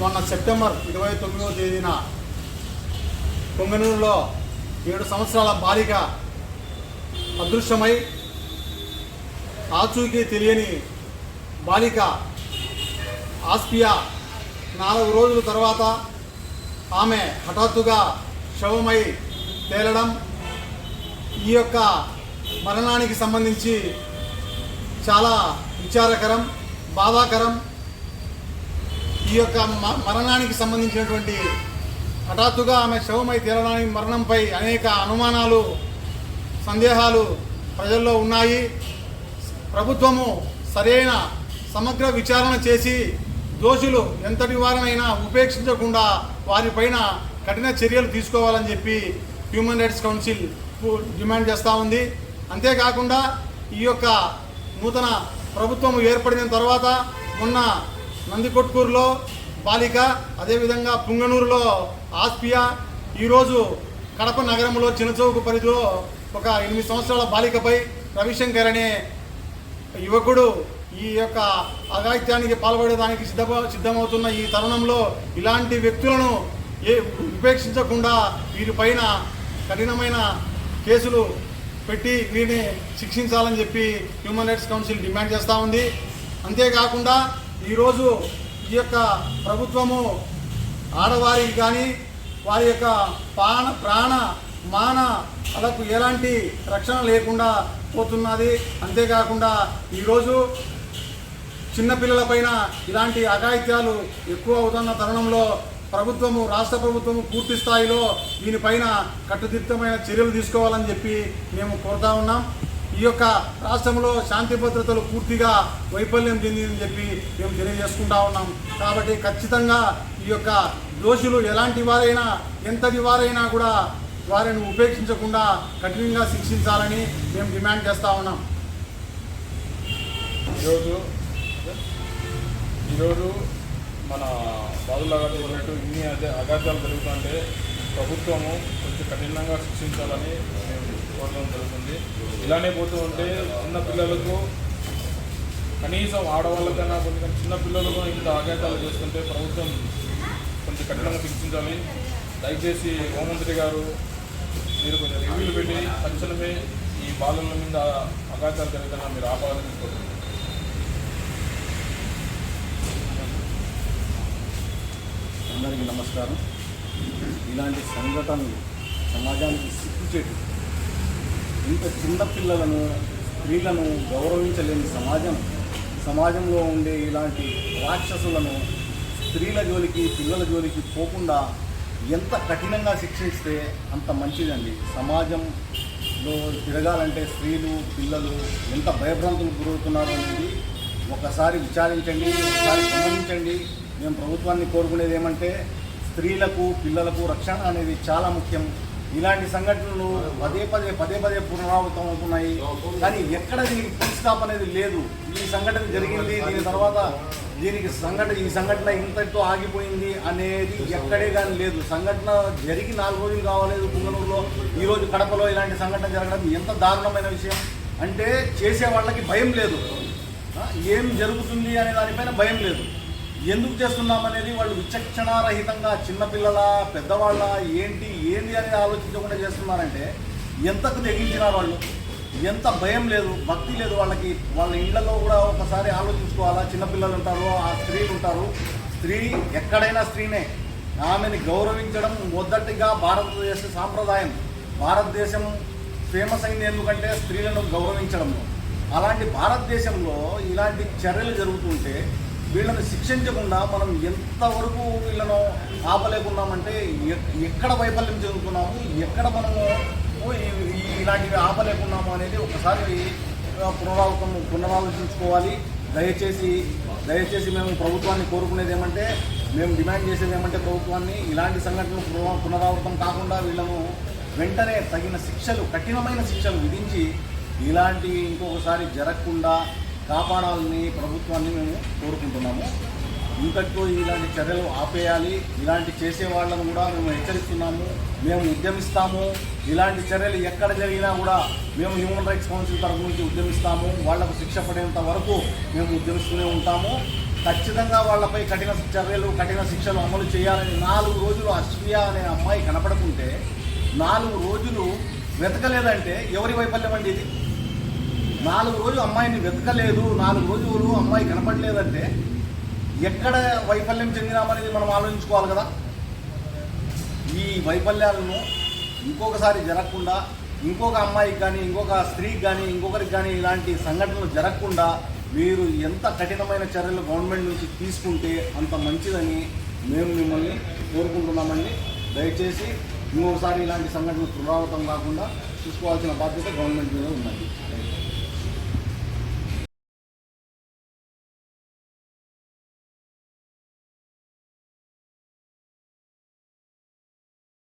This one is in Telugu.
మొన్న సెప్టెంబర్ 29వ తేదీన పొంగనూరులో 7 సంవత్సరాల బాలిక అదృశ్యమై ఆచూకీ తెలియని బాలిక ఆస్పియా 4 రోజుల తర్వాత ఆమె హఠాత్తుగా శవమై తేలడం, ఈ యొక్క మరణానికి సంబంధించి చాలా విచారకరం, బాధాకరం. ఈ యొక్క మరణానికి సంబంధించినటువంటి హఠాత్తుగా ఆమె శవమై తేలడానికి మరణంపై అనేక అనుమానాలు, సందేహాలు ప్రజల్లో ఉన్నాయి. ప్రభుత్వము సరైన సమగ్ర విచారణ చేసి దోషులు ఎంతటి వారినైనా ఉపేక్షించకుండా వారిపైన కఠిన చర్యలు తీసుకోవాలని చెప్పి హ్యూమన్ రైట్స్ కౌన్సిల్ డిమాండ్ చేస్తూ ఉంది. అంతేకాకుండా ఈ యొక్క నూతన ప్రభుత్వం ఏర్పడిన తర్వాత మొన్న నందికొట్కూరులో బాలిక, అదేవిధంగా పుంగనూరులో ఆస్పియా, ఈరోజు కడప నగరంలో చిన్నచౌక పరిధిలో ఒక 8 సంవత్సరాల బాలికపై రవిశంకర్ అనే యువకుడు ఈ యొక్క అఘాయిత్యానికి పాల్పడడానికి సిద్ధమవుతున్న ఈ తరుణంలో ఇలాంటి వ్యక్తులను ఉపేక్షించకుండా వీరిపైన కఠినమైన కేసులు పెట్టి వీరిని శిక్షించాలని చెప్పి హ్యూమన్ రైట్స్ కౌన్సిల్ డిమాండ్ చేస్తూ ఉంది. అంతేకాకుండా ఈరోజు ఈ యొక్క ప్రభుత్వము ఆడవారికి కానీ వారి యొక్క ప్రాణ మాన అలకు ఎలాంటి రక్షణ లేకుండా పోతున్నది. అంతేకాకుండా ఈరోజు చిన్నపిల్లలపైన ఇలాంటి అఘాయిత్యాలు ఎక్కువ అవుతున్న తరుణంలో రాష్ట్ర ప్రభుత్వము పూర్తి స్థాయిలో దీనిపైన కట్టుదిట్టమైన చర్యలు తీసుకోవాలని చెప్పి మేము కోరుతా ఉన్నాం. ఈ యొక్క రాష్ట్రంలో శాంతి భద్రతలు పూర్తిగా వైఫల్యం చెందిందని చెప్పి మేము తెలియజేసుకుంటా ఉన్నాం. కాబట్టి ఖచ్చితంగా ఈ యొక్క దోషులు ఎలాంటి వారైనా, ఎంతటి వారైనా కూడా వారిని ఉపేక్షించకుండా కఠినంగా శిక్షించాలని మేము డిమాండ్ చేస్తూ ఉన్నాం. ఈరోజు మన బాదుల్లా గారు చెప్పినట్టు ఇన్ని అఘాతాలు జరుగుతుంటే ప్రభుత్వము కొంచెం కఠినంగా శిక్షించాలని మేము కోరడం జరుగుతుంది. ఇలానే పోతూ ఉంటే చిన్న పిల్లలకు, కనీసం ఆడవాళ్ళకైనా కొంచెం చిన్న పిల్లలకు ఇంత అఘాతాలు చేస్తుంటే ప్రభుత్వం కొంచెం కఠినంగా శిక్షించాలి. దయచేసి హోంమంత్రి గారు మీరు కొంచెం రివ్యూలు పెట్టి తక్షణమే ఈ బాలల మీద అఘాతాలు జరుగుతున్నా మీరు ఆపాలని కోరుతున్నాం. అందరికీ నమస్కారం. ఇలాంటి సంఘటనలు సమాజానికి సిగ్గుచేటు. ఇంత చిన్నపిల్లలను, స్త్రీలను గౌరవించలేని సమాజంలో ఉండే ఇలాంటి రాక్షసులను స్త్రీల జోలికి, పిల్లల జోలికి పోకుండా ఎంత కఠినంగా శిక్షిస్తే అంత మంచిదండి. సమాజంలో తిరగాలంటే స్త్రీలు, పిల్లలు ఎంత భయభ్రాంతులకు గురవుతున్నారో అనేది ఒకసారి విచారించండి, ఒకసారి గమనించండి. మేము ప్రభుత్వాన్ని కోరుకునేది ఏమంటే స్త్రీలకు, పిల్లలకు రక్షణ అనేది చాలా ముఖ్యం. ఇలాంటి సంఘటనలు పదే పదే పునరావృతం అవుతున్నాయి. కానీ ఎక్కడ దీనికి ఫుల్ స్టాప్ అనేది లేదు. ఈ సంఘటన జరిగింది, దీని తర్వాత ఈ సంఘటన ఇంతటితో ఆగిపోయింది అనేది ఎక్కడే కానీ లేదు. సంఘటన జరిగి 4 రోజులు కావలేదు పుంగనూరులో, ఈరోజు కడపలో ఇలాంటి సంఘటన జరగడం ఎంత దారుణమైన విషయం. అంటే చేసే వాళ్ళకి భయం లేదు, ఏం జరుగుతుంది అనే దానిపైన భయం లేదు. ఎందుకు చేస్తున్నామనేది వాళ్ళు విచక్షణారహితంగా చిన్నపిల్లల, పెద్దవాళ్ళ, ఏంది అనేది ఆలోచించకుండా చేస్తున్నారంటే ఎంతకు తెగించినారు వాళ్ళు. ఎంత భయం లేదు, భక్తి లేదు వాళ్ళకి. వాళ్ళ ఇళ్లలో కూడా ఒకసారి ఆలోచించుకోవాలా. చిన్నపిల్లలు ఉంటారు, ఆ స్త్రీలు ఉంటారు. స్త్రీ ఎక్కడైనా స్త్రీనే. ఆమెని గౌరవించడం మొదటిగా భారతదేశ సాంప్రదాయం. భారతదేశం ఫేమస్ అయింది ఎందుకంటే స్త్రీలను గౌరవించడంలో. అలాంటి భారతదేశంలో ఇలాంటి చర్యలు జరుగుతుంటే వీళ్ళని శిక్షించకుండా మనం ఎంతవరకు వీళ్ళను ఆపలేకున్నామంటే ఎక్కడ వైఫల్యం చెందుతున్నాము, ఎక్కడ మనము ఇలాంటివి ఆపలేకున్నాము అనేది ఒకసారి పునరాలోచించుకోవాలి. దయచేసి మేము ప్రభుత్వాన్ని కోరుకునేది ఏమంటే, మేము డిమాండ్ చేసేది ఏమంటే ప్రభుత్వాన్ని ఇలాంటి సంఘటనలు పునరావృతం కాకుండా వీళ్ళను వెంటనే తగిన శిక్షలు, కఠినమైన శిక్షలు విధించి ఇలాంటివి ఇంకొకసారి జరగకుండా కాపాడాలని ప్రభుత్వాన్ని మేము కోరుకుంటున్నాము. ఇంతటితో ఇలాంటి చర్యలు ఆపేయాలి. ఇలాంటి చేసే వాళ్ళను కూడా మేము హెచ్చరిస్తున్నాము, మేము ఉద్యమిస్తాము. ఇలాంటి చర్యలు ఎక్కడ జరిగినా కూడా మేము హ్యూమన్ రైట్స్ కౌన్సిల్ తరఫు నుంచి ఉద్యమిస్తాము. వాళ్లకు శిక్ష పడేంత వరకు మేము ఉద్యమిస్తూనే ఉంటాము. ఖచ్చితంగా వాళ్ళపై కఠిన చర్యలు కఠిన శిక్షలు అమలు చేయాలని 4 రోజులు అశ్వియ అనే అమ్మాయి కనపడకుంటే 4 రోజులు వెతకలేదంటే ఎవరి వైఫల్యం అండి ఇది? 4 రోజులు అమ్మాయిని వెతకలేదు, 4 రోజులు అమ్మాయి కనపడలేదంటే ఎక్కడ వైఫల్యం చెందినామనేది మనం ఆలోచించుకోవాలి కదా. ఈ వైఫల్యాలను ఇంకొకసారి జరగకుండా, ఇంకొక అమ్మాయికి కానీ ఇంకొక స్త్రీకి కానీ ఇంకొకరికి కానీ ఇలాంటి సంఘటనలు జరగకుండా మీరు ఎంత కఠినమైన చర్యలు గవర్నమెంట్ నుంచి తీసుకుంటే అంత మంచిదని మేము మిమ్మల్ని కోరుకుంటున్నామండి. దయచేసి ఇంకొకసారి ఇలాంటి సంఘటనలు పునరావృతం కాకుండా చూసుకోవాల్సిన బాధ్యత గవర్నమెంట్ మీద ఉందండి.